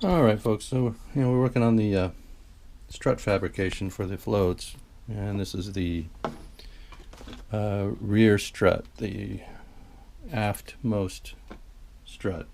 All right, folks. So we're working on the strut fabrication for the floats, and this is the rear strut, the aftmost strut.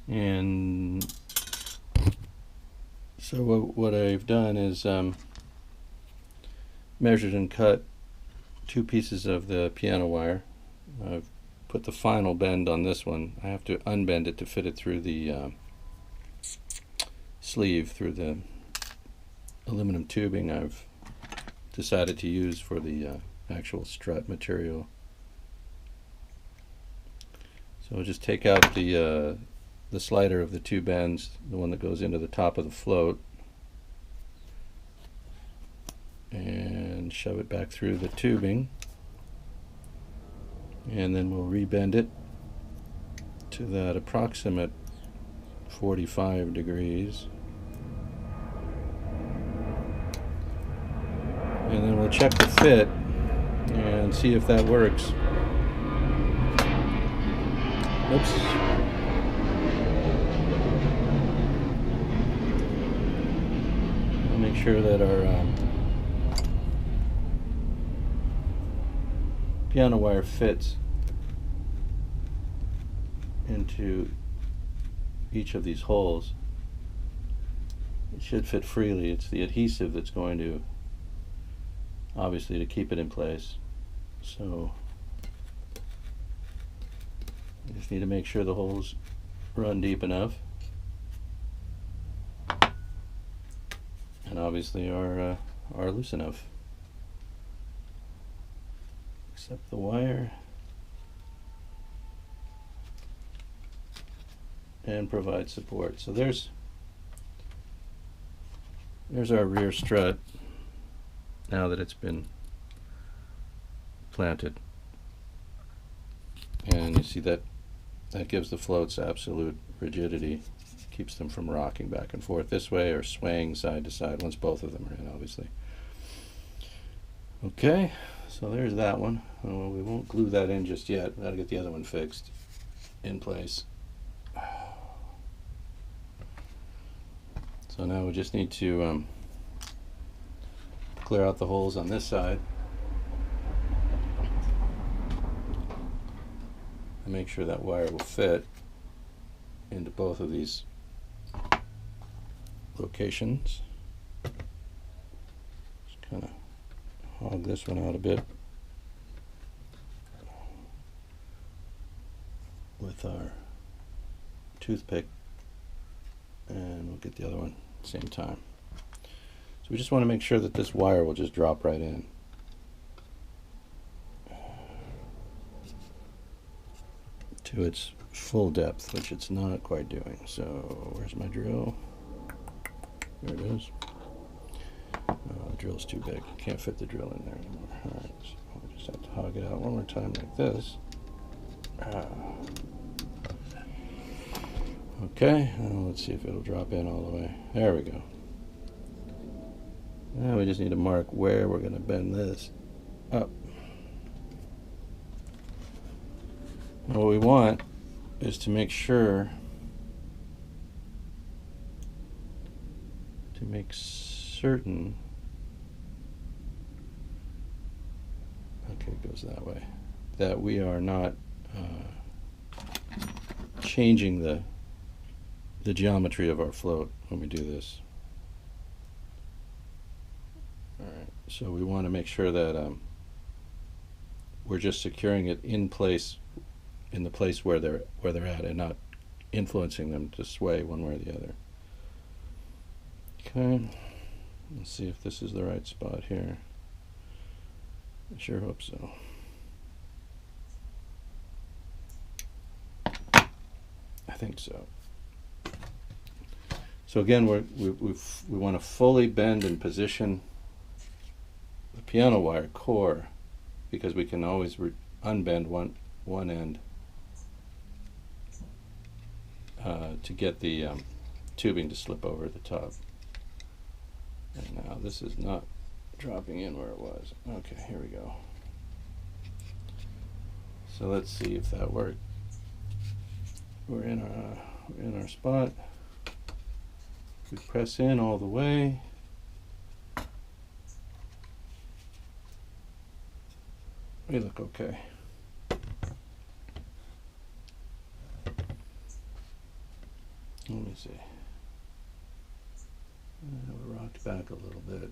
And so what I've done is measured and cut two pieces of the piano wire. I've put the final bend on this one. I have to unbend it to fit it through the sleeve, through the aluminum tubing I've decided to use for the actual strut material. So we'll just take out the slider of the two bends, the one that goes into the top of the float, and shove it back through the tubing, and then we'll rebend it to that approximate 45 degrees, and then we'll check the fit and see if that works. Oops. We'll make sure that our piano wire fits into each of these holes. It should fit freely. It's the adhesive that's going to, obviously, to keep it in place. So you just need to make sure the holes run deep enough, and obviously are loose enough. Accept the wire and provide support. So there's our rear strut now that it's been planted, and you see that gives the floats absolute rigidity, keeps them from rocking back and forth this way or swaying side to side once both of them are in, obviously. Okay, so there's that one. Well, we won't glue that in just yet. We've got to get the other one fixed in place. So now we just need to clear out the holes on this side and make sure that wire will fit into both of these locations. Just kind of hog this one out a bit with our toothpick, and we'll get the other one at the same time. So we just want to make sure that this wire will just drop right in. To its full depth, which it's not quite doing. So where's my drill? There it is. The drill's too big. Can't fit the drill in there anymore. Alright, so we'll just have to hog it out one more time like this. Okay, let's see if it'll drop in all the way. There we go. Now we just need to mark where we're going to bend this up. And what we want is to make sure to make certain, okay, it goes that way, that we are not changing the geometry of our float when we do this. Alright, so we want to make sure that we're just securing it in place, in the place where they're at, and not influencing them to sway one way or the other. Okay, let's see if this is the right spot here. I sure hope so. I think so. So again, we want to fully bend and position the piano wire core, because we can always unbend one end to get the tubing to slip over the top. And now this is not dropping in where it was. Okay, here we go. So let's see if that worked. We're in our spot. If we press in all the way, we look okay. Let me see. We rocked back a little bit.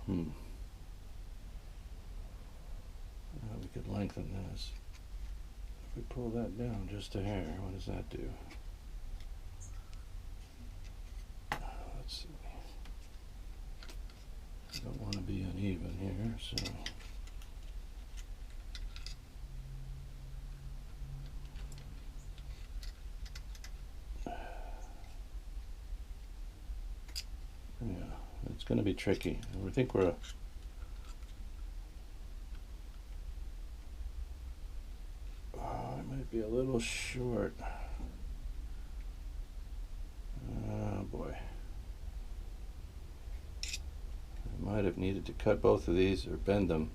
We could lengthen this. If we pull that down just a hair, what does that do? Let's see. I don't want to be uneven here, so. Yeah, it's going to be tricky. I think we're be a little short. Oh boy. I might have needed to cut both of these, or bend them,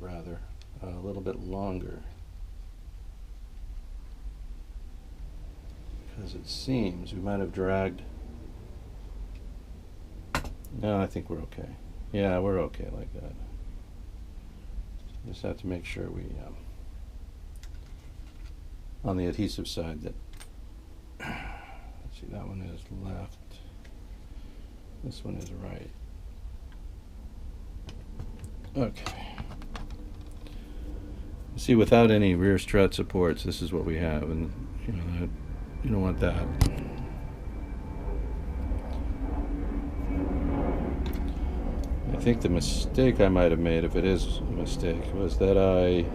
rather, a little bit longer. Because it seems we might have dragged. No, I think we're okay. Yeah, we're okay like that. Just have to make sure we on the adhesive side that, let's see, that one is left, this one is right. Okay. See, without any rear strut supports, this is what we have, and you don't want that. I think the mistake I might have made, if it is a mistake, was that I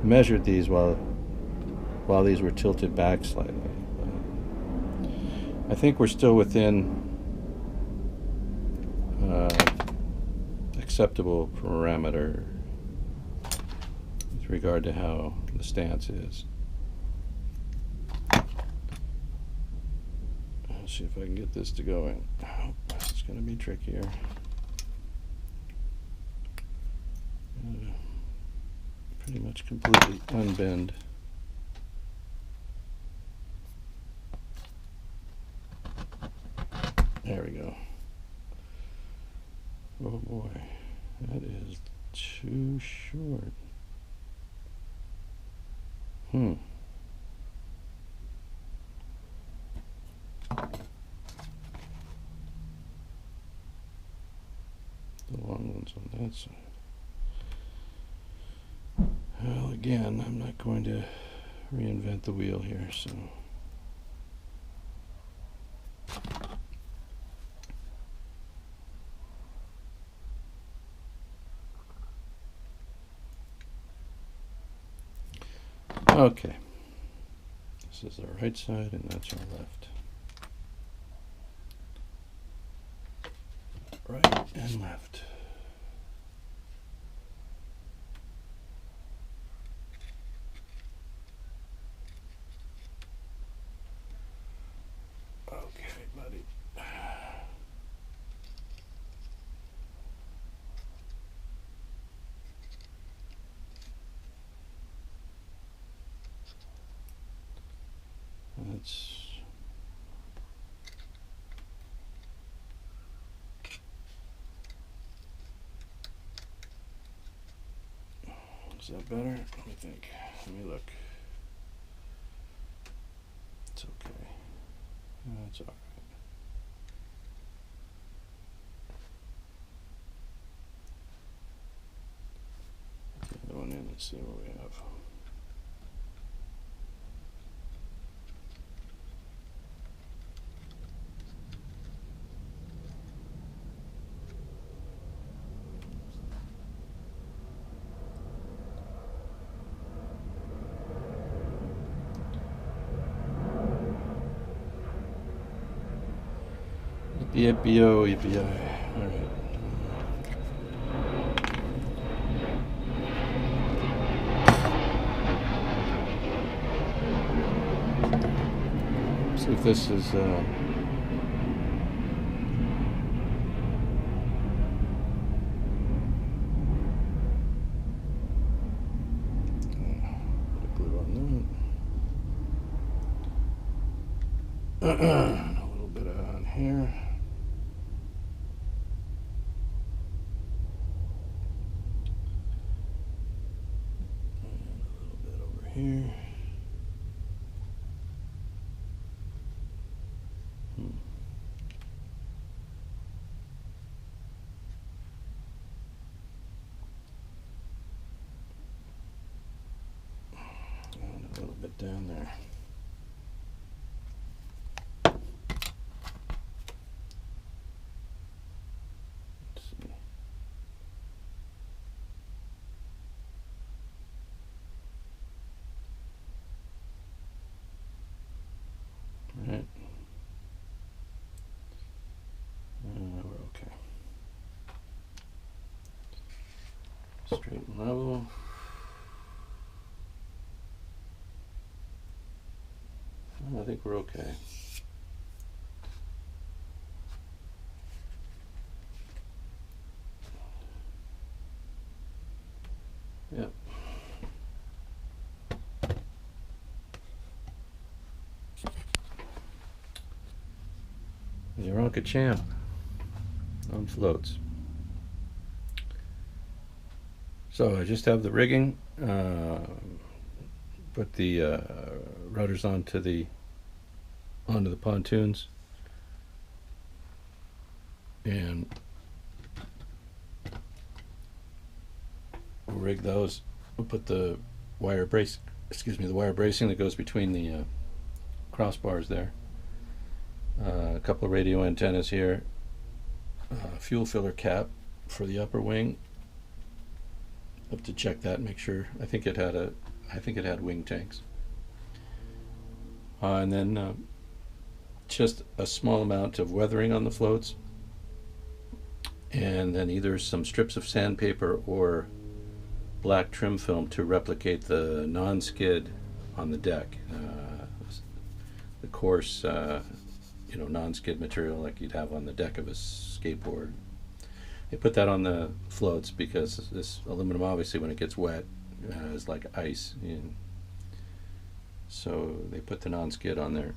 measured these while these were tilted back slightly. I think we're still within acceptable parameter with regard to how the stance is. Let's see if I can get this to go in. Oh, it's going to be trickier. Pretty much completely unbend. There we go. Oh boy, that is too short. The long ones on that side. Well, again, I'm not going to reinvent the wheel here, so. Okay, this is our right side and that's our left. Right and left. Okay, buddy. Is that better? Let me think. Let me look. It's okay. That's all right. Put the other one in and see what we have. Yippee-o, yippee-o. All right. See if this is put glue on A little bit on here. And a little bit over here. And a little bit down there. Right. We're okay. Straight and level. I think we're okay. Yep. The Aeronca Champ on floats. So I just have the rigging, put the rudders onto the pontoons, and we'll rig those. We'll put the wire bracing that goes between the crossbars there. A couple of radio antennas here, fuel filler cap for the upper wing. Have to check that and make sure. I think it had wing tanks, and then just a small amount of weathering on the floats, and then either some strips of sandpaper or black trim film to replicate the non-skid on the deck, the coarse non-skid material like you'd have on the deck of a skateboard. They put that on the floats because this aluminum, obviously, when it gets wet, is like ice. So they put the non-skid on there.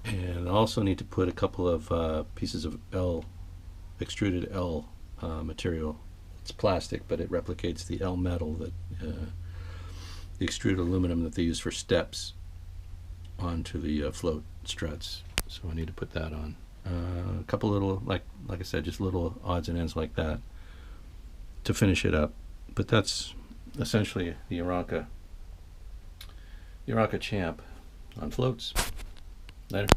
And I also need to put a couple of pieces of extruded L material. It's plastic, but it replicates the L metal, that the extruded aluminum that they use for steps onto the float struts. So I need to put that on. A couple little, like I said, just little odds and ends like that to finish it up. But that's essentially the Aeronca Champ on floats. Later.